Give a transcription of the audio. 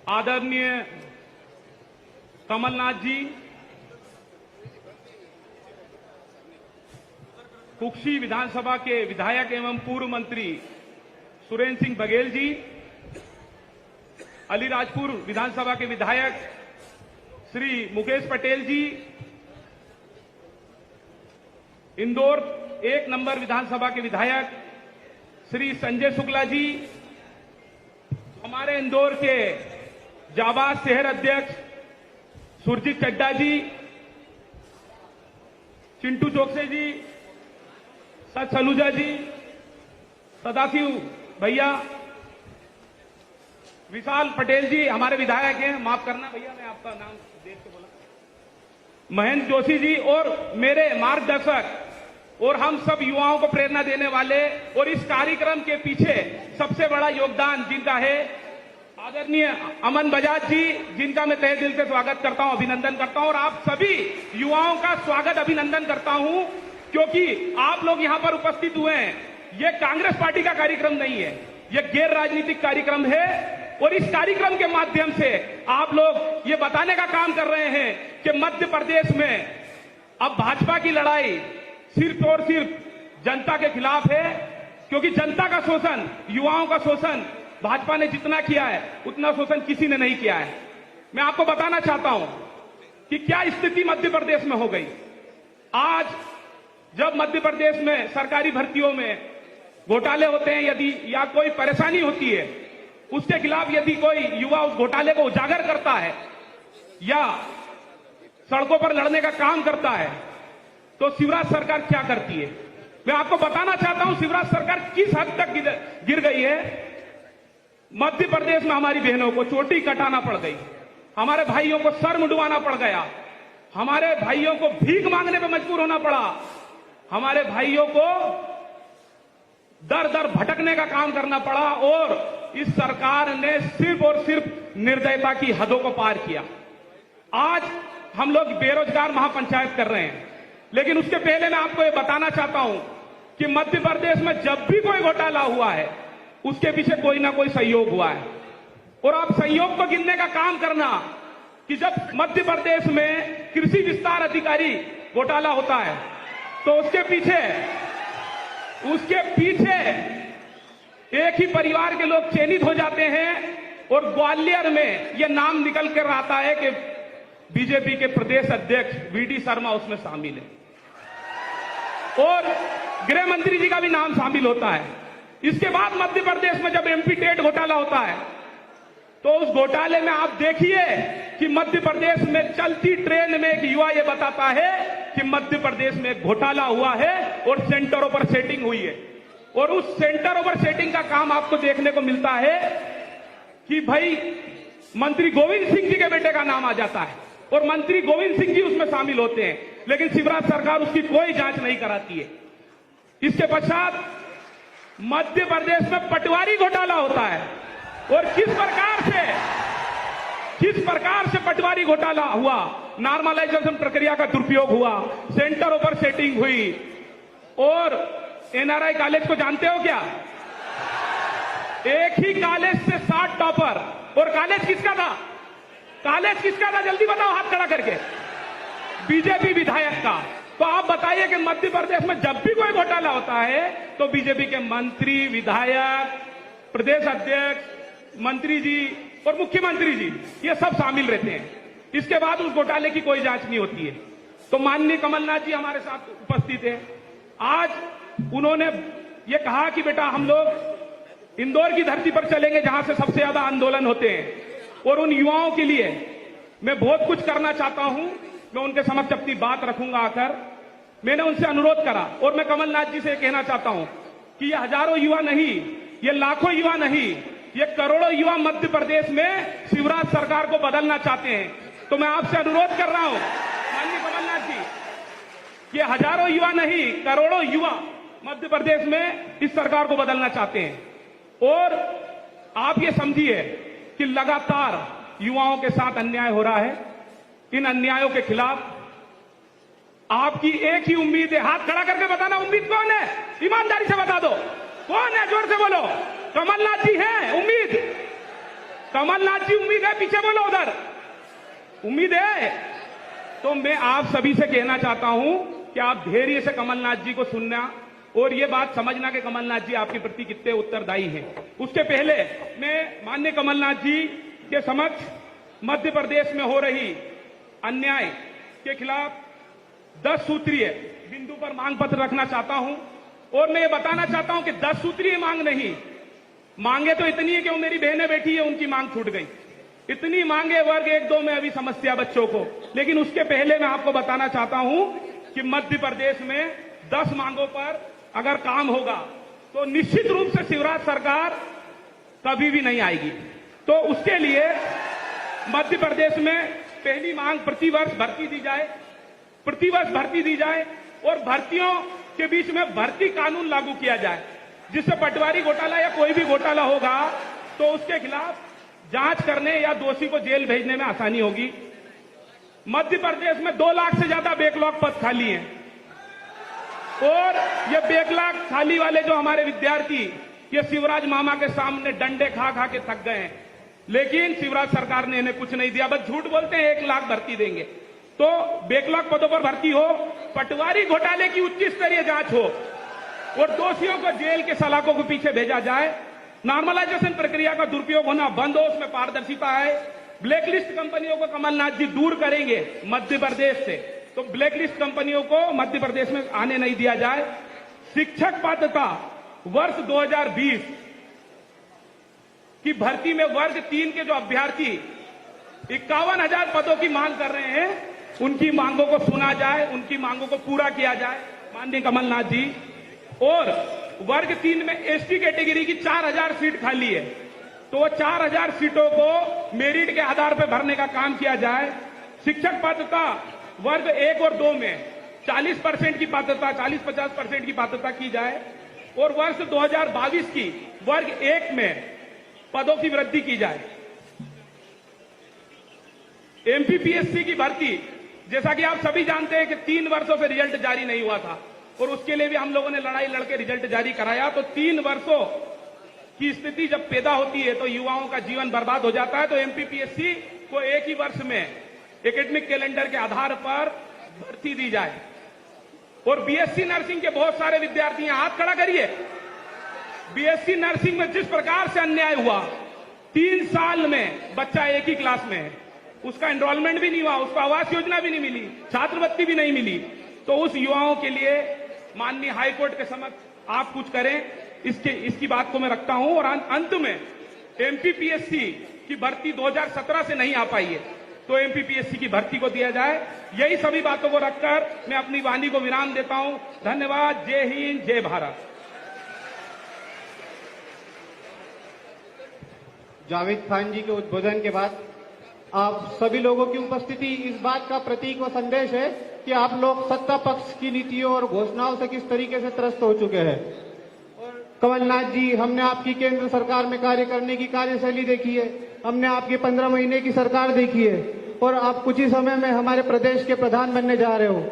आदरणीय कमलनाथ जी, कुक्षी विधानसभा के विधायक एवं पूर्व मंत्री सुरेंद्र सिंह बघेल जी, अलीराजपुर विधानसभा के विधायक श्री मुकेश पटेल जी, इंदौर 1 नंबर विधानसभा के विधायक श्री संजय शुक्ला जी, हमारे इंदौर के जाबाज शहर अध्यक्ष सुरजीत चड्डा जी, चिंटू चौकसे जी, सच सलूजा जी, सदाशिव भैया, विशाल पटेल जी हमारे विधायक हैं, माफ करना भैया मैं आपका नाम देख के बोला, महेंद्र जोशी जी और मेरे मार्गदर्शक और हम सब युवाओं को प्रेरणा देने वाले और इस कार्यक्रम के पीछे सबसे बड़ा योगदान जिनका है आदरणीय अमन बजाज जी, जिनका मैं तहे दिल से स्वागत करता हूं, अभिनंदन करता हूं और आप सभी युवाओं का स्वागत अभिनंदन करता हूं क्योंकि आप लोग यहां पर उपस्थित हुए हैं। यह कांग्रेस पार्टी का कार्यक्रम नहीं है, यह गैर राजनीतिक कार्यक्रम है और इस कार्यक्रम के माध्यम से आप लोग ये बताने का काम कर रहे हैं कि मध्य प्रदेश में अब भाजपा की लड़ाई सिर्फ और सिर्फ जनता के खिलाफ है, क्योंकि जनता का शोषण, युवाओं का शोषण भाजपा ने जितना किया है उतना शोषण किसी ने नहीं किया है। मैं आपको बताना चाहता हूं कि क्या स्थिति मध्य प्रदेश में हो गई। आज जब मध्य प्रदेश में सरकारी भर्तियों में घोटाले होते हैं, यदि या कोई परेशानी होती है, उसके खिलाफ यदि कोई युवा उस घोटाले को उजागर करता है या सड़कों पर लड़ने का काम करता है, तो शिवराज सरकार क्या करती है। मैं आपको बताना चाहता हूं शिवराज सरकार किस हद तक गिर गई है। मध्य प्रदेश में हमारी बहनों को चोटी कटाना पड़ गई, हमारे भाइयों को सर मुंडवाना पड़ गया, हमारे भाइयों को भीख मांगने पर मजबूर होना पड़ा, हमारे भाइयों को दर दर भटकने का काम करना पड़ा और इस सरकार ने सिर्फ और सिर्फ निर्दयता की हदों को पार किया। आज हम लोग बेरोजगार महापंचायत कर रहे हैं, लेकिन उसके पहले मैं आपको ये बताना चाहता हूं कि मध्य प्रदेश में जब भी कोई घोटाला हुआ है उसके पीछे कोई ना कोई सहयोग हुआ है। और आप सहयोग को गिनने का काम करना कि जब मध्य प्रदेश में कृषि विस्तार अधिकारी घोटाला होता है तो उसके पीछे एक ही परिवार के लोग चयनित हो जाते हैं और ग्वालियर में यह नाम निकल कर आता है कि बीजेपी के प्रदेश अध्यक्ष वीडी शर्मा उसमें शामिल है और गृह मंत्री जी का भी नाम शामिल होता है। इसके बाद मध्य प्रदेश में जब एमपी टेट घोटाला होता है तो उस घोटाले में आप देखिए कि मध्य प्रदेश में चलती ट्रेन में एक युवा ये बताता है कि मध्य प्रदेश में घोटाला हुआ है और सेंटरों पर सेटिंग हुई है और उस सेंटरों पर सेटिंग का काम आपको देखने को मिलता है कि भाई मंत्री गोविंद सिंह जी के बेटे का नाम आ जाता है और मंत्री गोविंद सिंह जी उसमें शामिल होते हैं, लेकिन शिवराज सरकार उसकी कोई जांच नहीं कराती है। इसके पश्चात मध्य प्रदेश में पटवारी घोटाला होता है और किस प्रकार से पटवारी घोटाला हुआ, नॉर्मलाइजेशन प्रक्रिया का दुरुपयोग हुआ, सेंटरों पर सेटिंग हुई और एनआरआई कॉलेज को जानते हो क्या, एक ही कॉलेज से 60 टॉपर और कॉलेज किसका था जल्दी बताओ हाथ खड़ा करके, बीजेपी विधायक का। तो आप बताइए कि मध्य प्रदेश में जब भी कोई घोटाला होता है तो बीजेपी के मंत्री, विधायक, प्रदेश अध्यक्ष, मंत्री जी और मुख्यमंत्री जी ये सब शामिल रहते हैं। इसके बाद उस घोटाले की कोई जांच नहीं होती है। तो माननीय कमलनाथ जी हमारे साथ उपस्थित हैं। आज उन्होंने ये कहा कि बेटा हम लोग इंदौर की धरती पर चलेंगे जहां से सबसे ज्यादा आंदोलन होते हैं और उन युवाओं के लिए मैं बहुत कुछ करना चाहता हूं। मैं उनके समक्ष अपनी बात रखूंगा आकर। मैंने उनसे अनुरोध करा और मैं कमलनाथ जी से कहना चाहता हूं कि ये हजारों युवा नहीं, ये लाखों युवा नहीं, ये करोड़ों युवा मध्य प्रदेश में शिवराज सरकार को बदलना चाहते हैं। तो मैं आपसे अनुरोध कर रहा हूं माननीय कमलनाथ जी, ये हजारों युवा नहीं, करोड़ों युवा मध्य प्रदेश में इस सरकार को बदलना चाहते हैं। और आप ये समझिए कि लगातार युवाओं के साथ अन्याय हो रहा है। इन अन्यायों के खिलाफ आपकी एक ही उम्मीद है, हाथ खड़ा करके बताना उम्मीद कौन है, ईमानदारी से बता दो कौन है, जोर से बोलो। कमलनाथ जी हैं उम्मीद, कमलनाथ जी उम्मीद है? पीछे बोलो, उधर उम्मीद है? तो मैं आप सभी से कहना चाहता हूं कि आप धैर्य से कमलनाथ जी को सुनना और ये बात समझना कि कमलनाथ जी आपके प्रति कितने उत्तरदायी हैं। उसके पहले मैं माननीय कमलनाथ जी के समक्ष मध्य प्रदेश में हो रही अन्याय के खिलाफ 10 सूत्रीय बिंदु पर मांग पत्र रखना चाहता हूं और मैं ये बताना चाहता हूं कि 10 सूत्रीय मांग नहीं, मांगे तो इतनी है कि वो मेरी बहनें बैठी है उनकी मांग छूट गई, इतनी मांगे वर्ग 1-2 में अभी समस्या बच्चों को। लेकिन उसके पहले मैं आपको बताना चाहता हूं कि मध्य प्रदेश में 10 मांगों पर अगर काम होगा तो निश्चित रूप से शिवराज सरकार कभी भी नहीं आएगी। तो उसके लिए मध्य प्रदेश में पहली मांग प्रतिवर्ष भर्ती दी जाए, प्रतिवर्ष भर्ती दी जाए और भर्तियों के बीच में भर्ती कानून लागू किया जाए, जिससे पटवारी घोटाला या कोई भी घोटाला होगा तो उसके खिलाफ जांच करने या दोषी को जेल भेजने में आसानी होगी। मध्य प्रदेश में 2 लाख से ज्यादा बैकलॉग पद खाली हैं और ये बैकलॉग खाली वाले जो हमारे विद्यार्थी ये शिवराज मामा के सामने डंडे खा खा के थक गए हैं, लेकिन शिवराज सरकार ने इन्हें कुछ नहीं दिया, बस झूठ बोलते हैं 1 लाख भर्ती देंगे। तो बैकलॉग पदों पर भर्ती हो, पटवारी घोटाले की उच्च स्तरीय जांच हो और दोषियों को जेल के सलाखों के पीछे भेजा जाए, नॉर्मलाइजेशन प्रक्रिया का दुरुपयोग होना बंद हो, उसमें पारदर्शिता है। ब्लैकलिस्ट कंपनियों को कमलनाथ जी दूर करेंगे मध्य प्रदेश से, तो ब्लैकलिस्ट कंपनियों को मध्य प्रदेश में आने नहीं दिया जाए। शिक्षक पात्रता वर्ष 2020 की भर्ती में वर्ग 3 के जो अभ्यर्थी 51,000 पदों की मांग कर रहे हैं, उनकी मांगों को सुना जाए, उनकी मांगों को पूरा किया जाए माननीय कमलनाथ जी। और वर्ग 3 में एसटी कैटेगरी की 4,000 सीट खाली है, तो वो 4,000 सीटों को मेरिट के आधार पर भरने का काम किया जाए। शिक्षक पात्रता वर्ग 1 और 2 में 40% की पात्रता, 40-50% की पात्रता की जाए और वर्ष 2022 की वर्ग 1 में पदों की वृद्धि की जाए। एमपीपीएससी की भर्ती, जैसा कि आप सभी जानते हैं कि 3 वर्षों से रिजल्ट जारी नहीं हुआ था और उसके लिए भी हम लोगों ने लड़ाई लड़के रिजल्ट जारी कराया। तो 3 वर्षों की स्थिति जब पैदा होती है तो युवाओं का जीवन बर्बाद हो जाता है। तो एमपीपीएससी को एक ही वर्ष में एकेडमिक कैलेंडर के आधार पर भर्ती दी जाए। और बीएससी नर्सिंग के बहुत सारे विद्यार्थी हैं, हाथ खड़ा करिए। बीएससी नर्सिंग में जिस प्रकार से अन्याय हुआ, 3 साल में बच्चा एक ही क्लास में है, उसका एनरोलमेंट भी नहीं हुआ, उसको आवास योजना भी नहीं मिली, छात्रवृत्ति भी नहीं मिली। तो उस युवाओं के लिए माननीय हाईकोर्ट के समक्ष आप कुछ करें, इसकी बात को मैं रखता हूं। और अंत में एमपीपीएससी की भर्ती 2017 से नहीं आ पाई है, तो एमपीपीएससी की भर्ती को दिया जाए। यही सभी बातों को रखकर मैं अपनी वाणी को विराम देता हूं। धन्यवाद। जय हिंद, जय भारत। जावेद खान जी के उद्बोधन के बाद आप सभी लोगों की उपस्थिति इस बात का प्रतीक व संदेश है कि आप लोग सत्ता पक्ष की नीतियों और घोषणाओं से किस तरीके से त्रस्त हो चुके हैं। और कमलनाथ जी, हमने आपकी केंद्र सरकार में कार्य करने की कार्यशैली देखी है, हमने आपकी 15 महीने की सरकार देखी है और आप कुछ ही समय में हमारे प्रदेश के प्रधान बनने जा रहे हो।